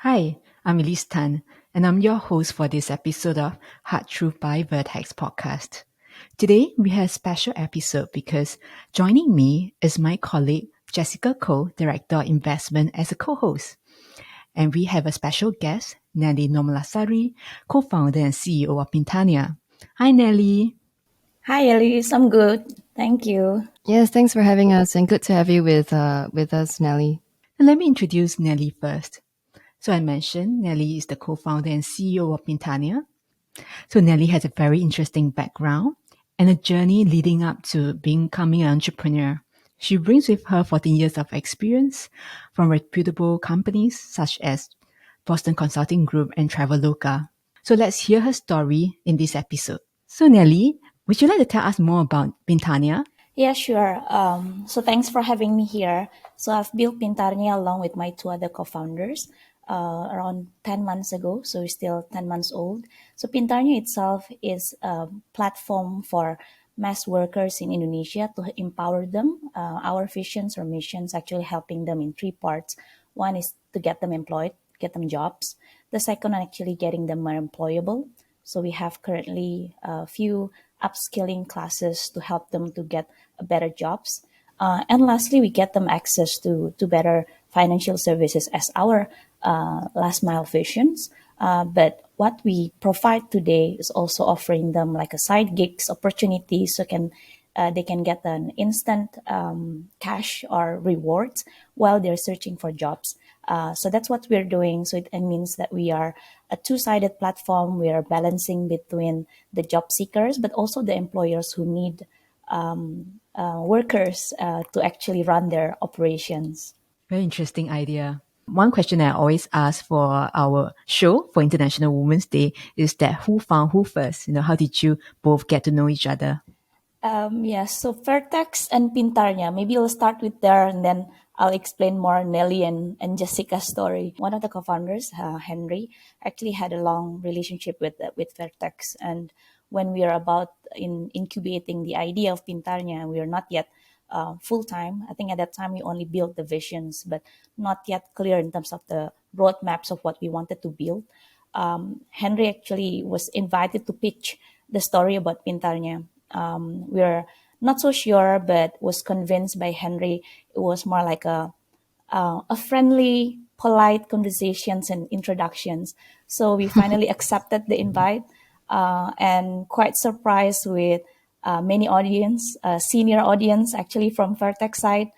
Hi, I'm Elise Tan, and I'm your host for this episode of Hard Truth by Vertex Podcast. Today, we have a special episode because joining me is my colleague Jessica Koh, Director of Investment, as a co-host. And we have a special guest, Nelly Nurmalasari, co-founder and CEO of Pintarnya. Hi, Nelly. Hi, Elise. I'm good. Thank you. Yes, thanks for having us, and good to have you with us, Nelly. And let me introduce Nelly first. So I mentioned Nelly is the co-founder and CEO of Pintarnya. So Nelly has a very interesting background and a journey leading up to becoming an entrepreneur. She brings with her 14 years of experience from reputable companies such as Boston Consulting Group and Traveloka. So let's hear her story in this episode. So Nelly, would you like to tell us more about Pintarnya? Yeah, sure. So thanks for having me here. So I've built Pintarnya along with my two other co-founders around 10 months ago. So we're still 10 months old. So Pintarnya itself is a platform for mass workers in Indonesia to empower them. Our visions or missions actually helping them in three parts. One is to get them employed, get them jobs. The second, actually getting them more employable. So we have currently a few upskilling classes to help them to get better jobs. And lastly, we get them access to better financial services as our last mile visions. But what we provide today is also offering them like a side gigs opportunity so they can get an instant cash or rewards while they're searching for jobs. So that's what we're doing. So it means that we are a two-sided platform. We are balancing between the job seekers, but also the employers who need workers to actually run their operations. Very interesting idea. One question I always ask for our show for International Women's Day is that who found who first? How did you both get to know each other? Yes, so Vertex and Pintarnya. Maybe I'll start with there and then I'll explain more Nelly and Jessica's story. One of the co-founders, Henry, actually had a long relationship with Vertex. And when we are about in incubating the idea of Pintarnya, we are not yet full-time. I think at that time we only built the visions, but not yet clear in terms of the roadmaps of what we wanted to build. Henry actually was invited to pitch the story about Pintarnya. We're not so sure, but was convinced by Henry. It was more like a friendly, polite conversations and introductions. So we finally accepted the invite and quite surprised with many audience, senior audience actually from Vertex side.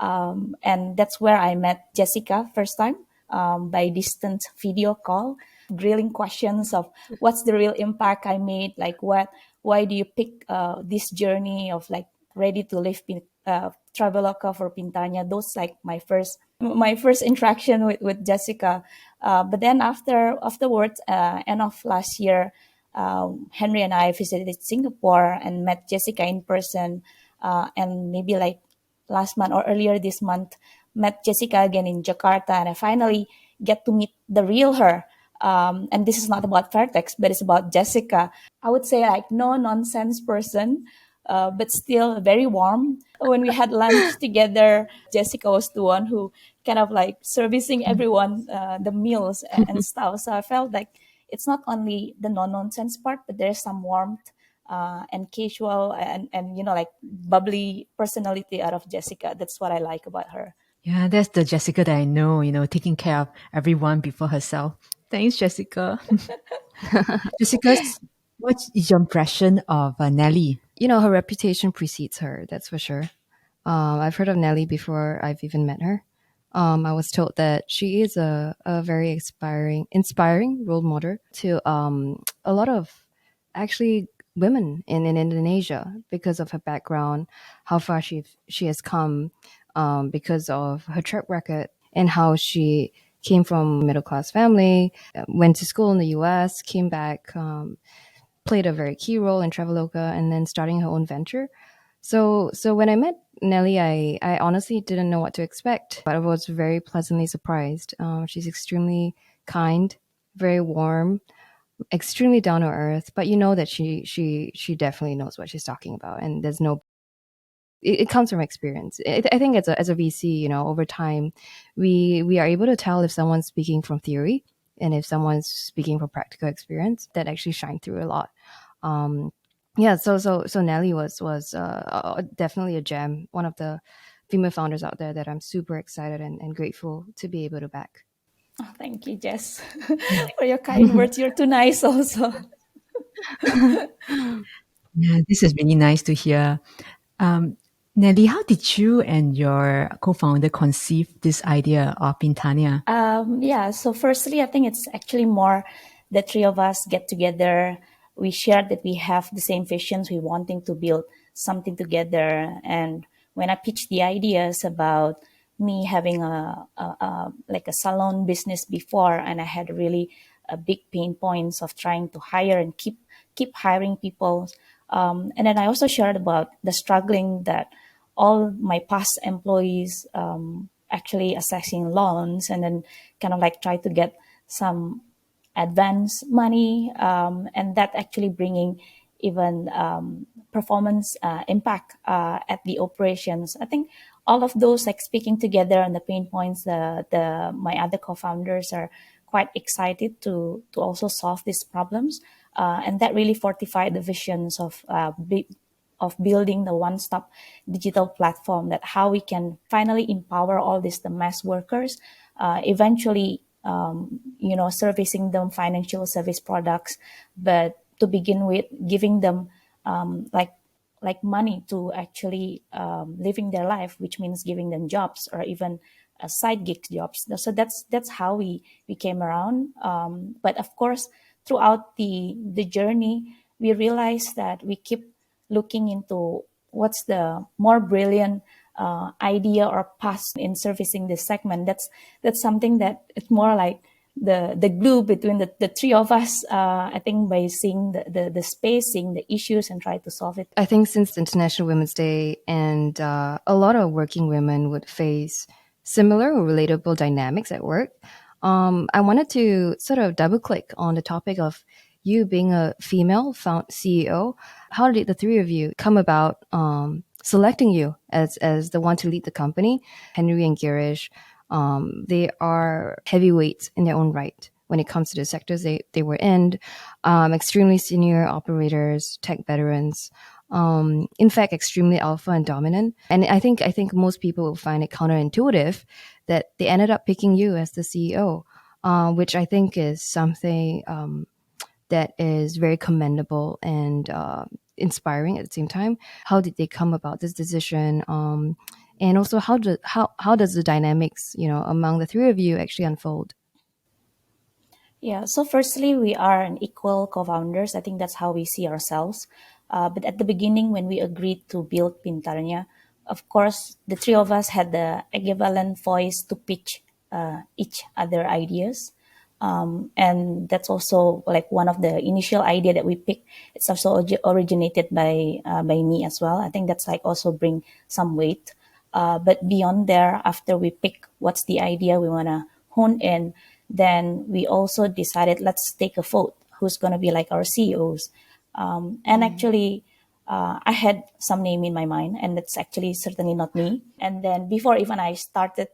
And that's where I met Jessica first time by distant video call, grilling questions of what's the real impact I made, like why do you pick this journey of like ready to live Traveloka for Pintarnya. Those like my first interaction with Jessica. But then afterwards, end of last year, Henry and I visited Singapore and met Jessica in person. And maybe like last month or earlier this month, met Jessica again in Jakarta, and I finally get to meet the real her. And this is not about Vertex, but it's about Jessica. I would say like no nonsense person, but still very warm. When we had lunch together, Jessica was the one who kind of like servicing everyone the meals and stuff. So I felt like it's not only the no nonsense part, but there's some warmth and casual and like bubbly personality out of Jessica. That's what I like about her. Yeah, that's the Jessica that I know, taking care of everyone before herself. Thanks, Jessica. Jessica, what is your impression of Nelly? Her reputation precedes her, that's for sure. I've heard of Nelly before I've even met her. I was told that she is a very inspiring role model to a lot of actually women in Indonesia because of her background, how far she has come because of her track record and how she came from a middle class family, went to school in the US, came back, played a very key role in Traveloka, and then starting her own venture. So when I met Nelly, I honestly didn't know what to expect, but I was very pleasantly surprised. She's extremely kind, very warm, extremely down to earth, but you know that she definitely knows what she's talking about, and there's no it comes from experience. I think as a VC, over time, we are able to tell if someone's speaking from theory and if someone's speaking from practical experience. That actually shine through a lot. Yeah, so Nelly was definitely a gem, one of the female founders out there that I'm super excited and grateful to be able to back. Oh, thank you, Jess, for your kind words. You're too nice also. Yeah, this is really nice to hear. Nelly, how did you and your co-founder conceive this idea of Pintarnya? Yeah, so firstly, I think it's actually more the three of us get together. We shared that we have the same visions. We wanting to build something together. And when I pitched the ideas about me having like a salon business before, and I had really a big pain points of trying to hire and keep hiring people. And then I also shared about the struggling that all my past employees actually assessing loans and then kind of like try to get some advance money and that actually bringing even performance impact at the operations. I think all of those like speaking together and the pain points the my other co-founders are quite excited to also solve these problems and that really fortified the visions of building the one-stop digital platform, that how we can finally empower all these the mass workers, eventually servicing them financial service products, but to begin with giving them like money to actually living their life, which means giving them jobs or even side gig jobs. So that's how we came around. But of course, throughout the journey, we realized that we keep looking into what's the more brilliant idea or path in servicing this segment. That's something that it's more like the glue between the three of us. I think by seeing the space, seeing the issues, and try to solve it. I think since International Women's Day, and a lot of working women would face similar or relatable dynamics at work, I wanted to sort of double click on the topic of you being a female CEO. How did the three of you come about selecting you as the one to lead the company? Henry and Girish, they are heavyweights in their own right when it comes to the sectors they were in, extremely senior operators, tech veterans, in fact, extremely alpha and dominant. And I think most people will find it counterintuitive that they ended up picking you as the CEO, which I think is something that is very commendable and inspiring at the same time. How did they come about this decision? And also, how does the dynamics, among the three of you actually unfold? Yeah, so firstly, we are an equal co-founders. I think that's how we see ourselves. But at the beginning, when we agreed to build Pintarnya, of course, the three of us had the equivalent voice to pitch each other ideas. And that's also like one of the initial idea that we picked. It's also originated by me as well. I think that's like also bring some weight. But beyond there, after we pick what's the idea we want to hone in, then we also decided let's take a vote who's going to be like our CEOs. And actually, I had some name in my mind, and that's actually certainly not me. And then before even I started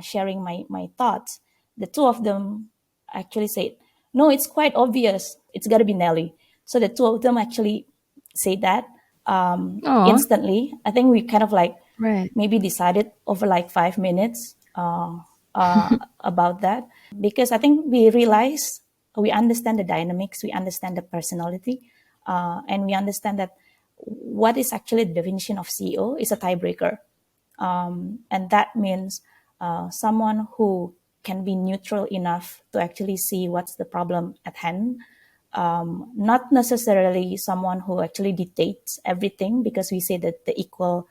sharing my thoughts, the two of them actually said, "No, it's quite obvious. It's got to be Nelly." So the two of them actually say that Aw, instantly. I think we kind of like right. maybe decided over like 5 minutes about that, because I think we realize we understand the dynamics, we understand the personality, and we understand that what is actually the definition of CEO is a tiebreaker. And that means someone who can be neutral enough to actually see what's the problem at hand. Not necessarily someone who actually dictates everything, because we say that the equal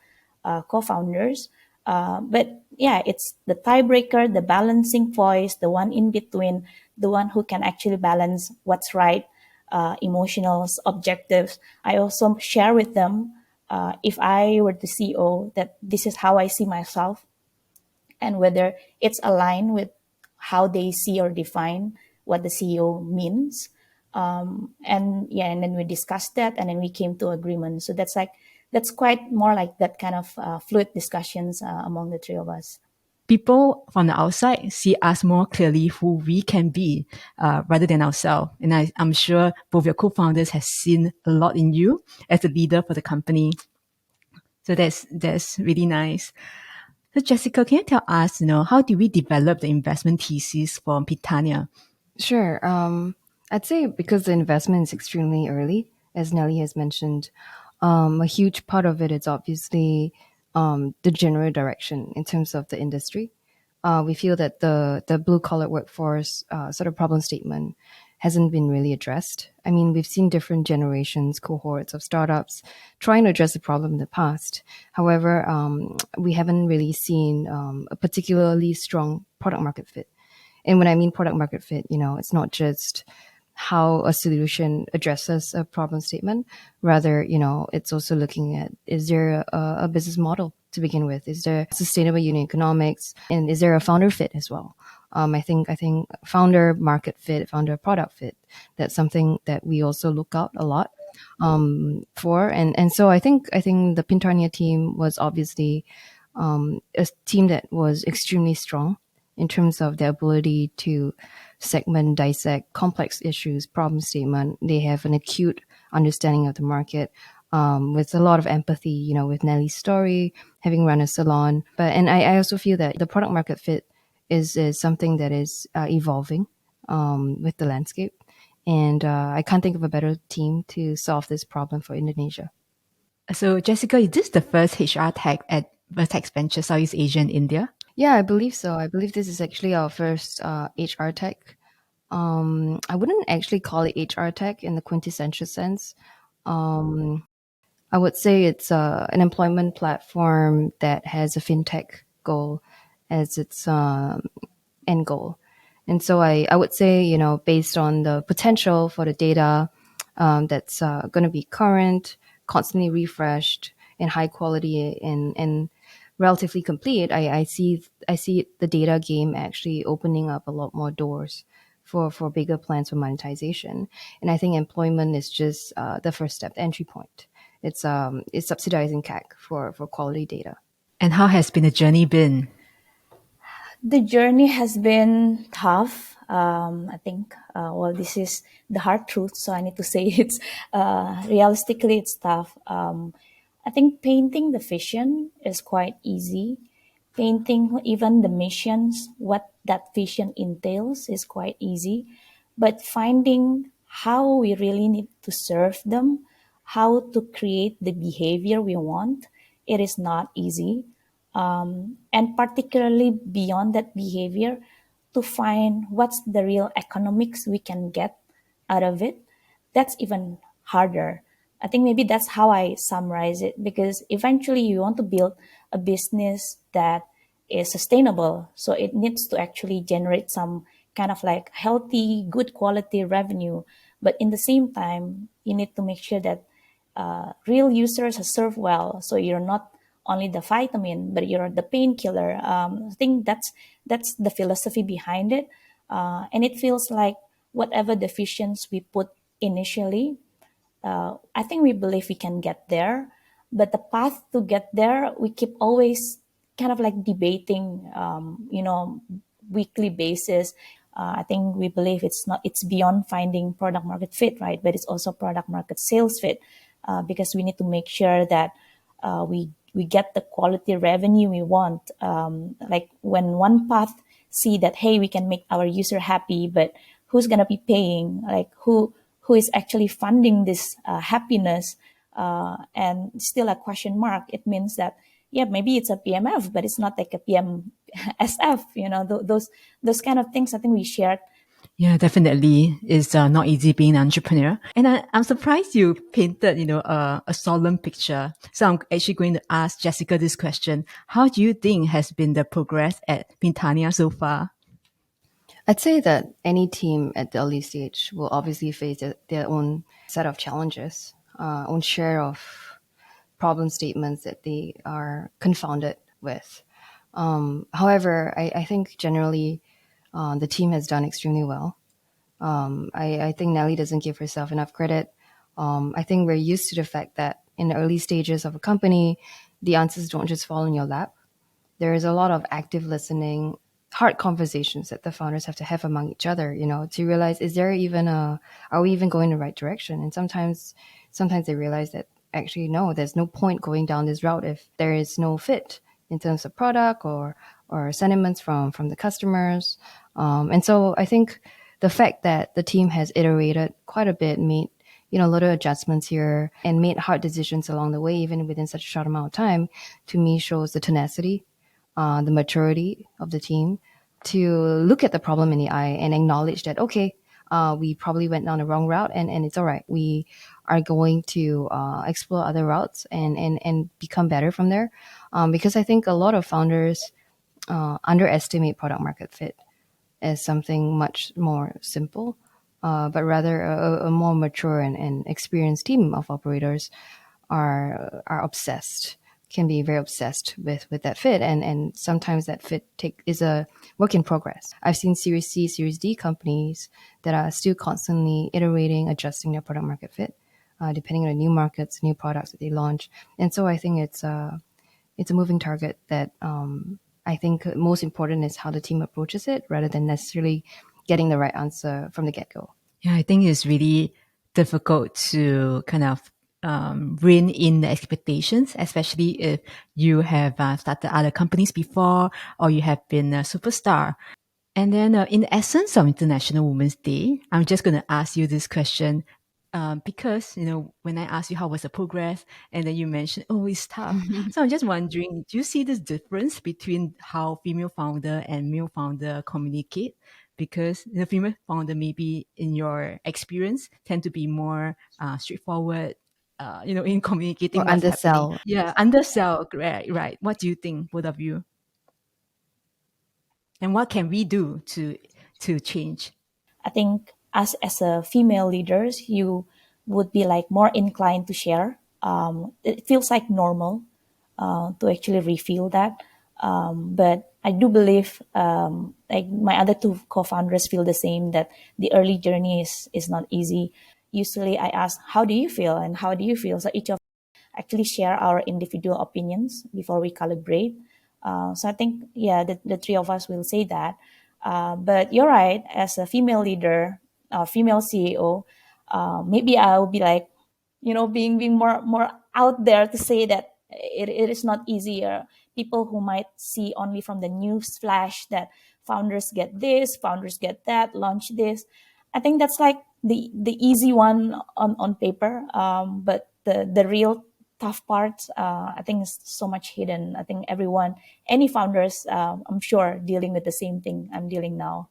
co-founders. But yeah, it's the tiebreaker, the balancing voice, the one in between, the one who can actually balance what's right, emotionals, objectives. I also share with them, if I were the CEO, that this is how I see myself, and whether it's aligned with how they see or define what the CEO means. And yeah, and then we discussed that, and then we came to agreement. So that's like that's quite more like that kind of fluid discussions among the three of us. People from the outside see us more clearly who we can be rather than ourselves. And I'm sure both your co-founders have seen a lot in you as a leader for the company. So that's really nice. So Jessica, can you tell us, how do we develop the investment thesis for Pintarnya? Sure. I'd say because the investment is extremely early, as Nelly has mentioned, a huge part of it is obviously the general direction in terms of the industry. We feel that the blue collar workforce sort of problem statement hasn't been really addressed. I mean, we've seen different generations, cohorts of startups trying to address the problem in the past. However, we haven't really seen a particularly strong product market fit. And when I mean product market fit, it's not just how a solution addresses a problem statement. Rather, it's also looking at, is there a business model to begin with? Is there sustainable unit economics? And is there a founder fit as well? I think founder market fit, founder product fit, that's something that we also look out a lot for. And so I think the Pintarnya team was obviously a team that was extremely strong in terms of their ability to segment, dissect complex issues, problem statement. They have an acute understanding of the market with a lot of empathy, with Nelly's story, having run a salon. And I also feel that the product market fit is something that is evolving with the landscape. And I can't think of a better team to solve this problem for Indonesia. So Jessica, is this the first HR tech at Vertex Venture Southeast Asia and India? Yeah, I believe so. I believe this is actually our first HR tech. I wouldn't actually call it HR tech in the quintessential sense. I would say it's an employment platform that has a fintech goal as its end goal. And so I would say, based on the potential for the data that's going to be current, constantly refreshed, and high quality and relatively complete, I see the data game actually opening up a lot more doors for bigger plans for monetization. And I think employment is just the first step, the entry point. It's subsidizing CAC for quality data. And how has the journey been? The journey has been tough. I think, this is the hard truth, so I need to say it's realistically, it's tough. I think painting the vision is quite easy. Painting even the missions, what that vision entails, is quite easy. But finding how we really need to serve them, how to create the behavior we want, it is not easy. And particularly beyond that behavior, to find what's the real economics we can get out of it, that's even harder. I think maybe that's how I summarize it, because eventually you want to build a business that is sustainable. So it needs to actually generate some kind of like healthy, good quality revenue. But in the same time, you need to make sure that real users are served well. So you're not only the vitamin, but you're the painkiller. I think that's the philosophy behind it, and it feels like whatever deficiencies we put initially, I think we believe we can get there. But the path to get there, we keep always kind of like debating, weekly basis. I think we believe it's beyond finding product market fit, right? But it's also product market sales fit, because we need to make sure that we get the quality revenue we want. Like when one path see that, hey, we can make our user happy, but who's gonna be paying? Like who is actually funding this happiness? And still a question mark. It means that, yeah, maybe it's a PMF, but it's not like a PMSF. Those kind of things. I think we shared. Yeah, definitely. It's not easy being an entrepreneur. And I'm surprised you painted, a solemn picture. So I'm actually going to ask Jessica this question. How do you think has been the progress at Pintarnya so far? I'd say that any team at the early stage will obviously face their own set of challenges, own share of problem statements that they are confounded with. However, I think generally the team has done extremely well. I think Nelly doesn't give herself enough credit. I think we're used to the fact that in the early stages of a company, the answers don't just fall in your lap. There is a lot of active listening, hard conversations that the founders have to have among each other, to realize, are we even going the right direction? And sometimes they realize that actually, no, there's no point going down this route if there is no fit in terms of product or sentiments from the customers. And so I think the fact that the team has iterated quite a bit, made little adjustments here, and made hard decisions along the way, even within such a short amount of time, to me shows the tenacity, the maturity of the team to look at the problem in the eye and acknowledge that, okay, we probably went down the wrong route, and it's all right. We are going to explore other routes and become better from there. Because I think a lot of founders underestimate product market fit as something much more simple, but rather a more mature and experienced team of operators are obsessed, can be very obsessed with that fit, and sometimes that fit is a work in progress. I've seen Series C, Series D companies that are still constantly iterating, adjusting their product market fit, depending on the new markets, new products that they launch. And so I think it's a moving target that I think most important is how the team approaches it, rather than necessarily getting the right answer from the get-go. Yeah, I think it's really difficult to kind of rein in the expectations, especially if you have started other companies before, or you have been a superstar. And then in the essence of International Women's Day, I'm just going to ask you this question. Because, when I asked you how was the progress, and then you mentioned, oh, it's tough. So I'm just wondering, do you see this difference between how female founder and male founder communicate? Because the female founder, maybe in your experience, tend to be more straightforward, in communicating Or what's undersell. happening. Yeah, undersell, right. What do you think, both of you? And what can we do to change? I think as a female leaders, you would be like more inclined to share. It feels like normal to actually reveal that. But I do believe, like my other two co-founders feel the same, that the early journey is not easy. Usually I ask, how do you feel? And how do you feel? So each of actually share our individual opinions before we calibrate. So I think, yeah, the three of us will say that. But you're right, as a female leader, female CEO, maybe I'll be like, being more out there to say that it is not easier. People who might see only from the news flash that founders get this, founders get that, launch this. I think that's like the easy one on paper. But the real tough parts, I think is so much hidden. I think any founders, I'm sure, dealing with the same thing I'm dealing now.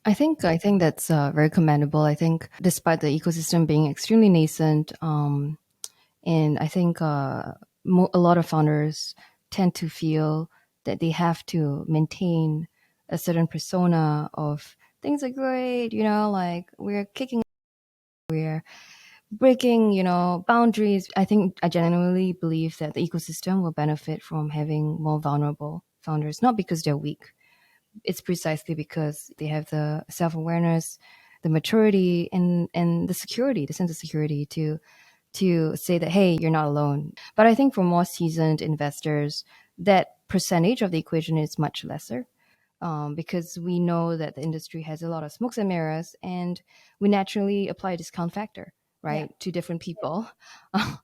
I think that's very commendable. I think despite the ecosystem being extremely nascent, and I think a lot of founders tend to feel that they have to maintain a certain persona of things are great, like we're kicking, we're breaking, boundaries. I genuinely believe that the ecosystem will benefit from having more vulnerable founders, not because they're weak. It's precisely because they have the self-awareness, the maturity, and the security, the sense of security to say that, hey, you're not alone. But I think for more seasoned investors, that percentage of the equation is much lesser, because we know that the industry has a lot of smokes and mirrors, and we naturally apply a discount factor, right, to different people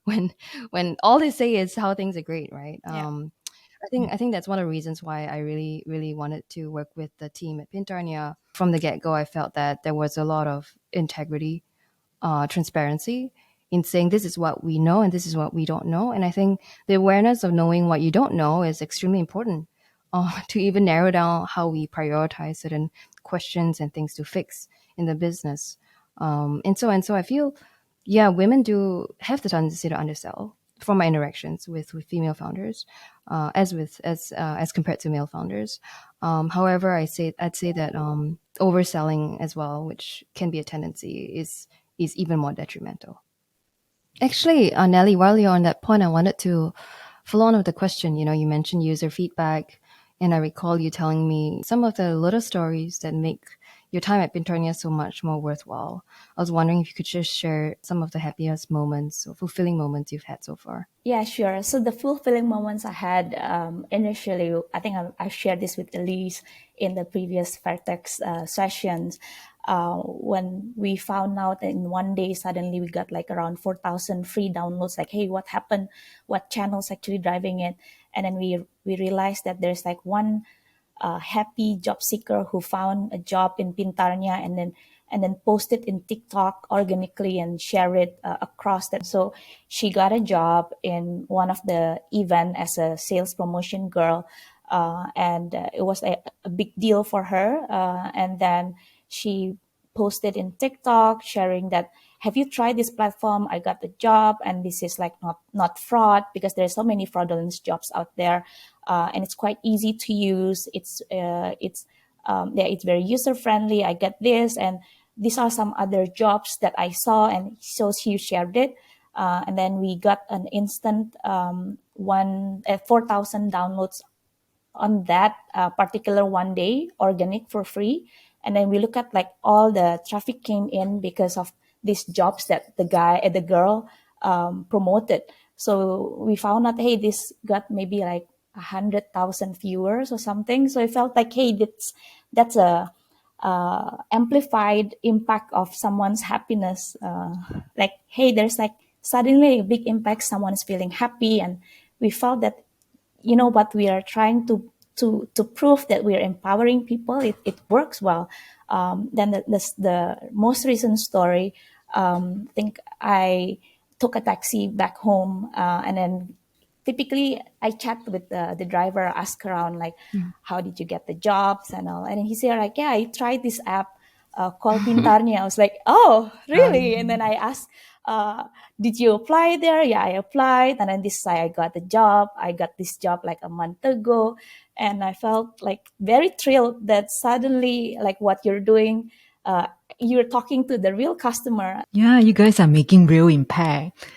when all they say is how things are great, right? I think that's one of the reasons why I really, really wanted to work with the team at Pintarnya. From the get-go, I felt that there was a lot of integrity, transparency in saying this is what we know and this is what we don't know. And I think the awareness of knowing what you don't know is extremely important, to even narrow down how we prioritize certain questions and things to fix in the business. And so I feel, yeah, women do have the tendency to undersell from my interactions with female founders, as compared to male founders. However, I'd say that overselling as well, which can be a tendency, is even more detrimental. Actually, Nelly, while you're on that point, I wanted to follow on with the question. You mentioned user feedback And I recall you telling me some of the little stories that make your time at Pintarnya so much more worthwhile. I was wondering if you could just share some of the happiest moments or fulfilling moments you've had so far. Yeah, sure. So the fulfilling moments I had initially, I think I shared this with Elise in the previous Vertex sessions. When we found out that in one day, suddenly we got like around 4,000 free downloads, like, hey, what happened? What channel's actually driving it? And then we realized that there's like one happy job seeker who found a job in Pintarnya and then post it in TikTok organically and share it across that. So she got a job in one of the event as a sales promotion girl, and it was a big deal for her. And then she posted in TikTok sharing that, have you tried this platform? I got the job, and this is like not fraud, because there's so many fraudulent jobs out there, and it's quite easy to use. It's very user friendly. I get this, and these are some other jobs that I saw, and so she shared it, and then we got an instant 4,000 downloads on that particular one day, organic for free. And then we look at like all the traffic came in because of these jobs that the girl promoted. So we found out, hey, this got maybe like 100,000 viewers or something. So I felt like, hey, that's a amplified impact of someone's happiness. Like, hey, there's like suddenly a big impact. Someone's feeling happy, and we felt that, what we are trying to prove that we are empowering people, it works well. Then the most recent story, I think I took a taxi back home, and then typically I chat with the driver, ask around like, how did you get the jobs and all, and he said like, yeah, I tried this app called Pintarnya. I was like, oh, really? And then I asked, did you apply there? Yeah, I applied. And then this I got the job. I got this job like a month ago. And I felt like very thrilled that suddenly, like what you're doing, you're talking to the real customer. Yeah, you guys are making real impact.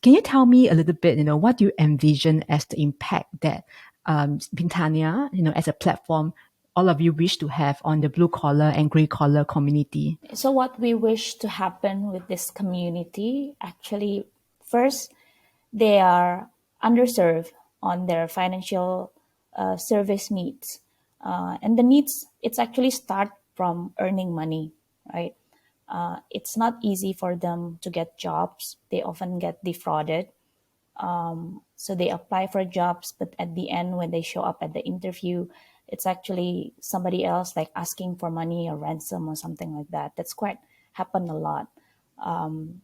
Can you tell me a little bit, what do you envision as the impact that Pintarnya, as a platform, all of you wish to have on the blue collar and gray collar community? So what we wish to happen with this community, actually, first, they are underserved on their financial service needs. And the needs, it's actually start from earning money, right? It's not easy for them to get jobs. They often get defrauded. So they apply for jobs, but at the end, when they show up at the interview, it's actually somebody else like asking for money or ransom or something like that. That's quite happened a lot.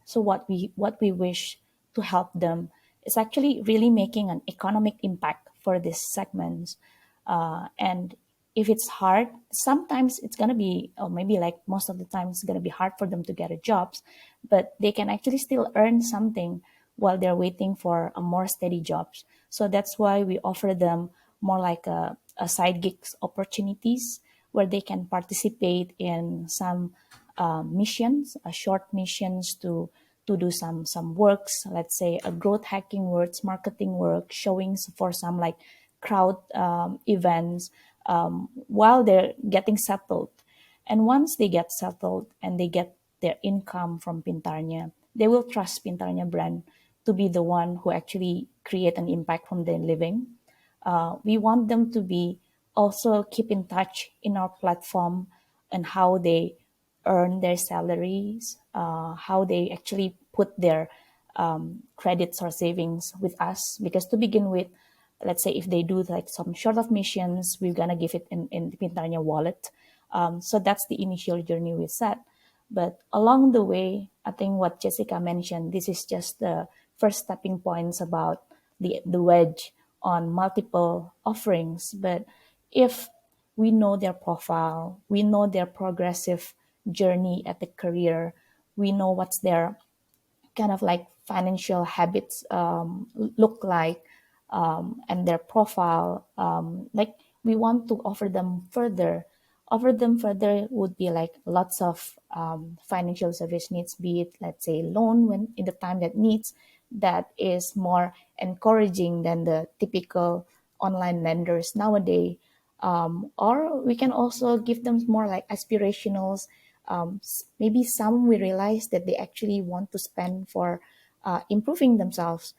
So what we wish to help them is actually really making an economic impact for these segments. And if it's hard, sometimes it's going to be, or maybe like most of the time, it's going to be hard for them to get a jobs, but they can actually still earn something while they're waiting for a more steady jobs. So that's why we offer them more like a side gigs opportunities where they can participate in some missions, short missions to do some works, let's say a growth hacking works, marketing work, showings for some like crowd events, while they're getting settled. And once they get settled and they get their income from Pintarnya, they will trust Pintarnya brand to be the one who actually create an impact from their living. We want them to be also keep in touch in our platform and how they earn their salaries, how they actually put their credits or savings with us. Because to begin with, let's say if they do like some short of missions, we're gonna give it in the Pintarnya wallet. So that's the initial journey we set. But along the way, I think what Jessica mentioned, this is just the first stepping points about the wedge on multiple offerings. But if we know their profile, we know their progressive journey at the career, we know what's their kind of like financial habits look like, and their profile, like we want to offer them further would be like lots of financial service needs, be it let's say loan when in the time that needs, that is more encouraging than the typical online lenders nowadays. Or we can also give them more like aspirationals. Maybe some we realize that they actually want to spend for improving themselves,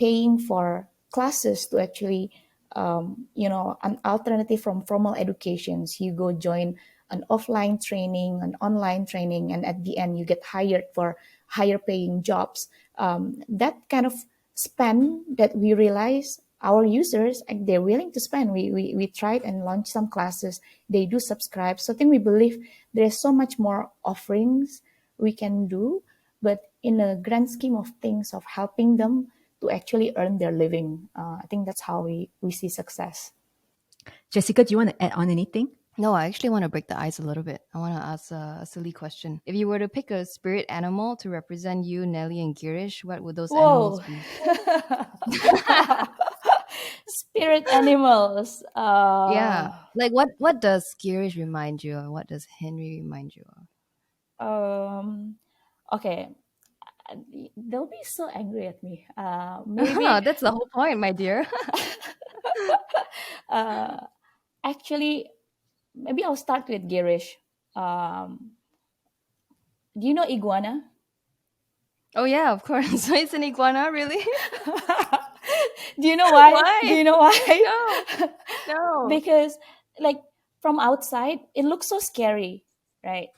paying for classes to actually, an alternative from formal educations. You go join an offline training, an online training, and at the end you get hired for higher paying jobs. That kind of spend that we realize our users, they're willing to spend. We tried and launched some classes. They do subscribe. So I think we believe there's so much more offerings we can do, but in a grand scheme of things of helping them to actually earn their living, I think that's how we see success. Jessica, do you want to add on anything? No, I actually want to break the ice a little bit. I want to ask a silly question. If you were to pick a spirit animal to represent you, Nelly, and Girish, what would those animals be? Spirit animals. Yeah. Like what does Girish remind you of? What does Henry remind you of? Okay. They'll be so angry at me. Maybe That's the whole point, my dear. actually, maybe I'll start with Girish. Do you know iguana? Oh yeah, of course. So it's an iguana, really? Do you know why? Why? Do you know why? No. Because like from outside, it looks so scary, right?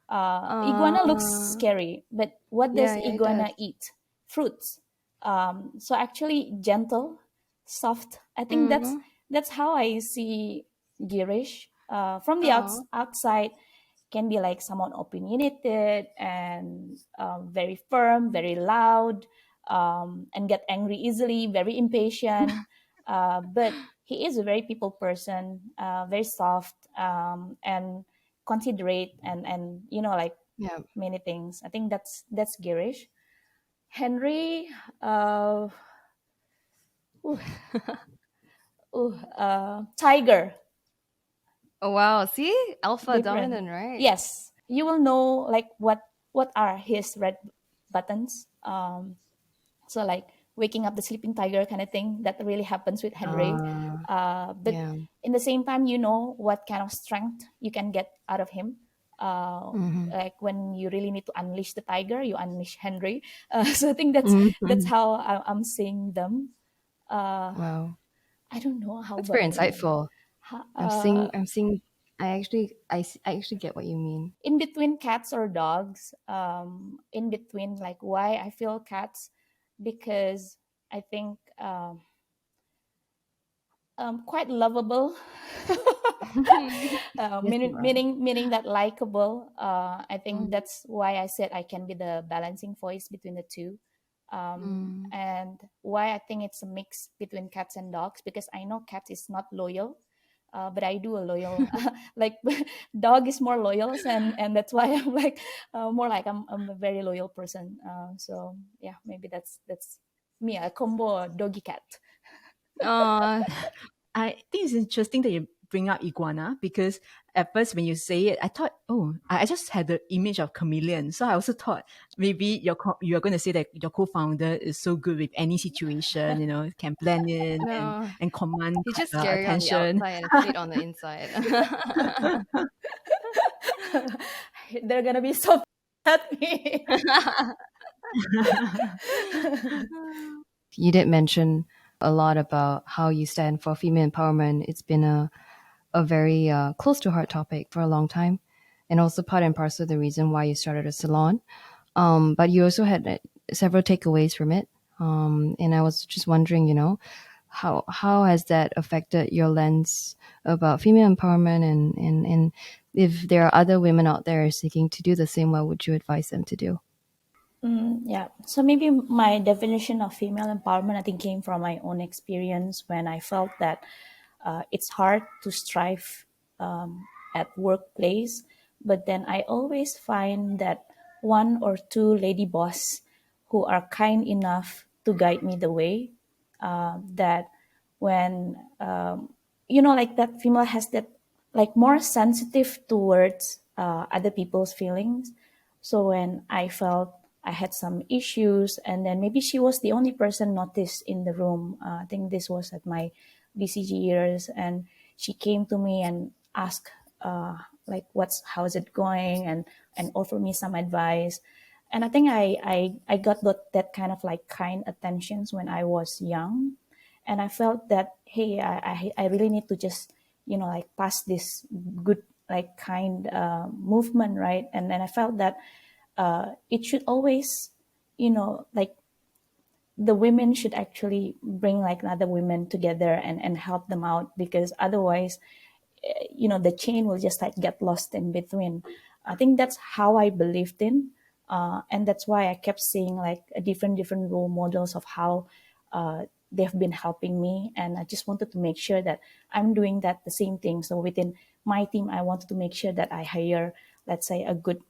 Iguana looks scary, but what does Yeah, it iguana does. eat? Fruits. So actually gentle, soft. I think that's how I see Girish. From the outside, can be like someone opinionated and very firm, very loud, and get angry easily, very impatient. But he is a very people person, very soft, and considerate, and like Yeah. many things. I think that's Girish. Henry, tiger. Oh wow. See? Alpha Different. dominant, right? Yes, you will know like what are his red buttons. So like waking up the sleeping tiger kind of thing that really happens with Henry. But Yeah. in the same time, you know what kind of strength you can get out of him. Like when you really need to unleash the tiger, you unleash Henry. So I think that's how I'm seeing them. Wow. I don't know how That's about very you. insightful. I'm seeing I actually get what you mean. In between cats or dogs, in between, like why I feel cats, because I think quite lovable. Yes, you are. Meaning that likable. I think that's why I said I can be the balancing voice between the two. And why I think it's a mix between cats and dogs, because I know cat is not loyal, but I do a loyal. Like dog is more loyal, and that's why I'm like more like I'm a very loyal person. So yeah, maybe that's me, a combo doggy cat. Aw. I think it's interesting that you bring up iguana because at first when you say it, I thought, oh, I just had the image of chameleon. So I also thought maybe you're going to say that your co-founder is so good with any situation, can blend in No. and command He's just scary on the attention. outside and sweet on the inside. They're gonna be so at me. You did mention a lot about how you stand for female empowerment. It's been a very close to heart topic for a long time, and also part and parcel of the reason why you started a salon. But you also had several takeaways from it, and I was just wondering, how has that affected your lens about female empowerment, and if there are other women out there seeking to do the same, what would you advise them to do? Yeah. So maybe my definition of female empowerment, I think, came from my own experience when I felt that it's hard to strive at workplace, but then I always find that one or two lady boss who are kind enough to guide me the way. That when like that female has that like more sensitive towards other people's feelings. So when I felt I had some issues, and then maybe she was the only person noticed in the room. I think this was at my BCG years, and she came to me and asked like how's it going, and offer me some advice. And I think I got that kind of like kind attentions when I was young, and I felt that, hey, I really need to just like pass this good like kind movement, right? And then I felt that it should always like the women should actually bring like other women together and help them out, because otherwise the chain will just like get lost in between. I think that's how I believed in, and that's why I kept seeing like a different role models of how they've been helping me, and I just wanted to make sure that I'm doing that the same thing. So within my team, I wanted to make sure that I hire, let's say, a good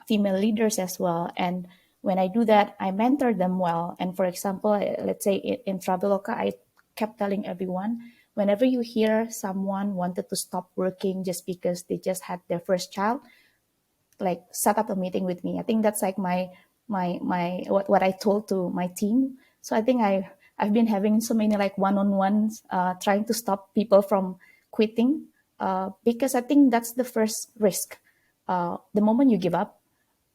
female leaders as well. And when I do that, I mentor them well. And for example, let's say in Traveloka, I kept telling everyone, whenever you hear someone wanted to stop working just because they just had their first child, like set up a meeting with me. I think that's like my what I told to my team. So I think I've been having so many like one-on-ones trying to stop people from quitting, because I think that's the first risk. The moment you give up,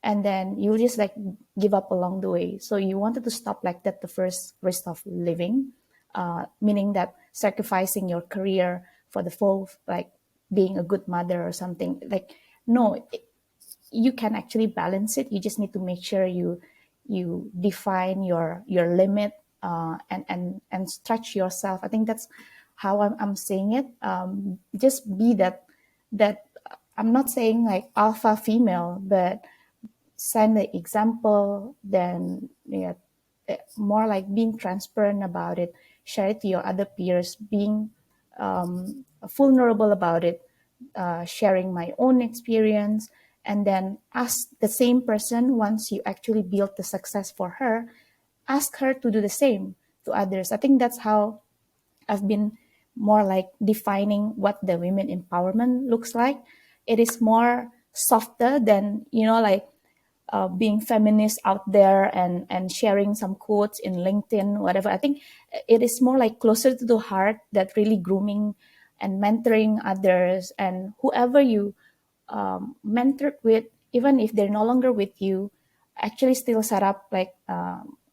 and then you'll just like give up along the way. So you wanted to stop like that, the first risk of living, meaning that sacrificing your career for the full, like being a good mother or something. Like, no, you can actually balance it. You just need to make sure you define your limit, and stretch yourself. I think that's how I'm saying it. Just be that I'm not saying like alpha female, but send the example, then more like being transparent about it, share it to your other peers, being vulnerable about it, sharing my own experience, and then ask the same person, once you actually build the success for her, ask her to do the same to others. I think that's how I've been more like defining what the women empowerment looks like. It is more softer than like being feminist out there and sharing some quotes in LinkedIn, whatever. I think it is more like closer to the heart, that really grooming and mentoring others, and whoever you mentored with, even if they're no longer with you, actually still set up like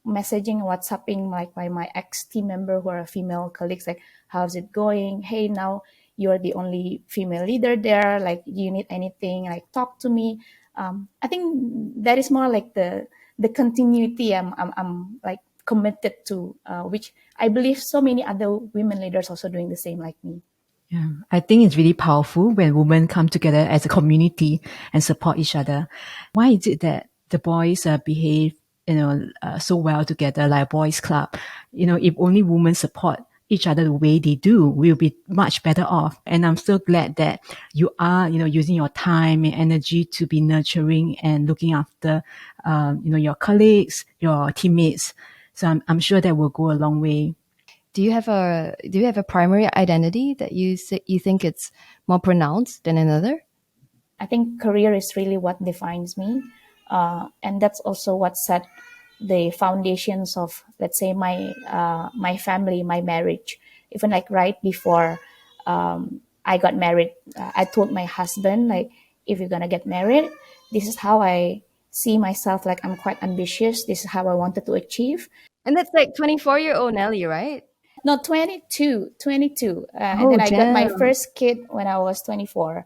messaging, WhatsApping like my ex team member who are female colleagues, like, how's it going? Hey, now you're the only female leader there. Like, do you need anything? Like, talk to me. I think that is more like the continuity I'm like committed to, which I believe so many other women leaders also doing the same like me. Yeah, I think it's really powerful when women come together as a community and support each other. Why is it that the boys behave, so well together, like a boys' club? If only women support each other the way they do, we'll be much better off. And I'm so glad that you are, using your time and energy to be nurturing and looking after, your colleagues, your teammates. So I'm sure that will go a long way. Do you have a primary identity that you think it's more pronounced than another? I think career is really what defines me, and that's also what set the foundations of, let's say, my family, my marriage. Even like right before I got married, I told my husband, like, if you're gonna get married, this is how I see myself. Like, I'm quite ambitious. This is how I wanted to achieve. And that's like 24-year-old Nelly, right? No, 22. And Oh, then I got my damn. first kid when I was 24.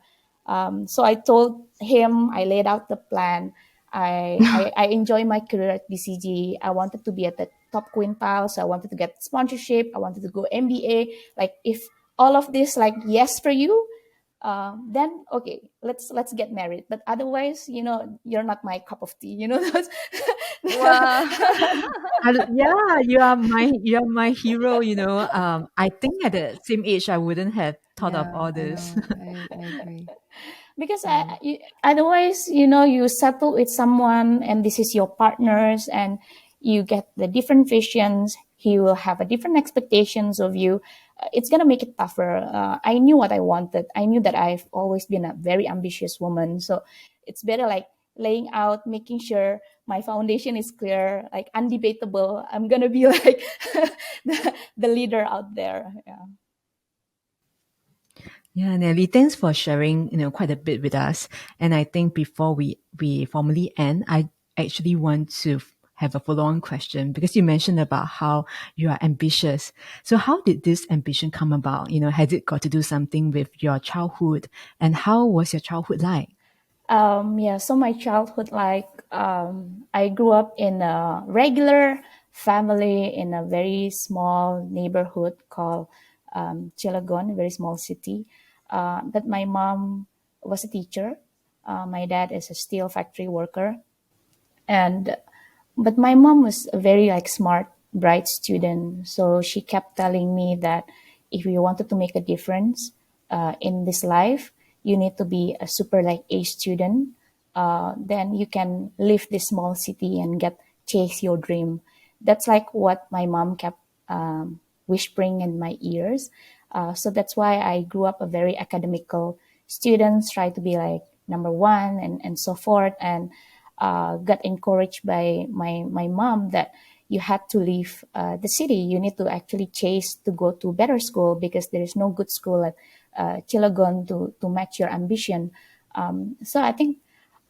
So I told him, I laid out the plan. I enjoy my career at BCG. I wanted to be at the top quintile. So I wanted to get sponsorship. I wanted to go MBA. Like, if all of this, like, yes for you, then okay, let's get married. But otherwise, you're not my cup of tea. Those. Wow. Yeah, you are my hero. I think at the same age, I wouldn't have thought of Yeah, all I this. know. I agree. Because Yeah. otherwise, you settle with someone and this is your partners, and you get the different visions. He will have a different expectations of you. It's gonna make it tougher. I knew what I wanted. I knew that I've always been a very ambitious woman, so it's better like laying out, making sure my foundation is clear, like undebatable. I'm gonna be like the leader out there. Yeah. Yeah, Nelly, thanks for sharing, quite a bit with us. And I think before we formally end, I actually want to have a follow-on question because you mentioned about how you are ambitious. So how did this ambition come about? Has it got to do something with your childhood? And how was your childhood like? So my childhood, I grew up in a regular family in a very small neighborhood called Cilegon, a very small city. But my mom was a teacher. My dad is a steel factory worker, and but my mom was a very smart, bright student. So she kept telling me that if you wanted to make a difference in this life, you need to be a super A student. Then you can leave this small city and get chase your dream. That's like what my mom kept whispering in my ears. So that's why I grew up a very academical student, try to be like number one and so forth. And got encouraged by my mom that you had to leave the city. You need to actually chase to go to better school because there is no good school at Chilagon to match your ambition. So I think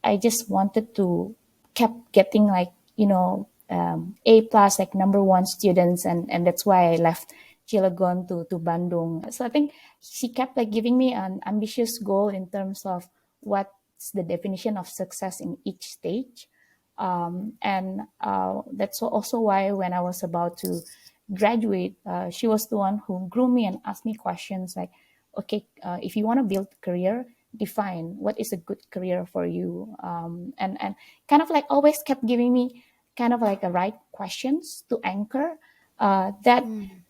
I just wanted to kept getting A plus, like number one students, and that's why I left Chilagon to Bandung. So I think she kept giving me an ambitious goal in terms of what's the definition of success in each stage. And that's also why when I was about to graduate, she was the one who grew me and asked me questions like, okay, if you want to build a career, define what is a good career for you. And kind of always kept giving me kind of a right questions to anchor. That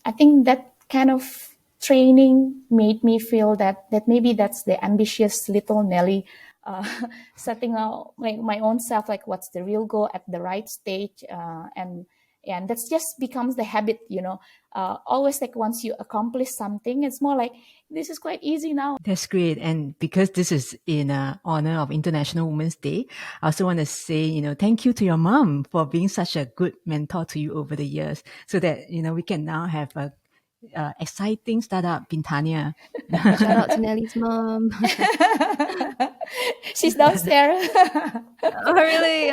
I think that kind of training made me feel that maybe that's the ambitious little Nelly, uh, setting out my own self, what's the real goal at the right stage, and that's just becomes the habit, always once you accomplish something, it's more like this is quite easy now. That's great. And because this is in honor of International Women's Day, I also want to say, thank you to your mom for being such a good mentor to you over the years so that, we can now have a exciting startup, Pintarnya. Shout out to Nelly's mom. She's downstairs. Oh, really?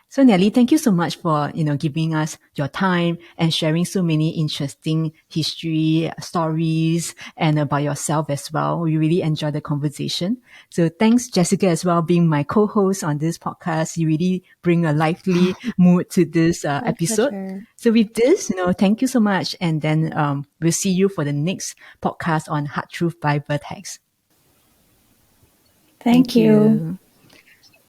So Nelly, thank you so much for, giving us your time and sharing so many interesting history, stories, and about yourself as well. We really enjoyed the conversation. So thanks, Jessica, as well, being my co-host on this podcast. You really bring a lively mood to this episode. Pleasure. So with this, thank you so much. And then we'll see you for the next podcast on Hard Truth by Vertex. Thank you.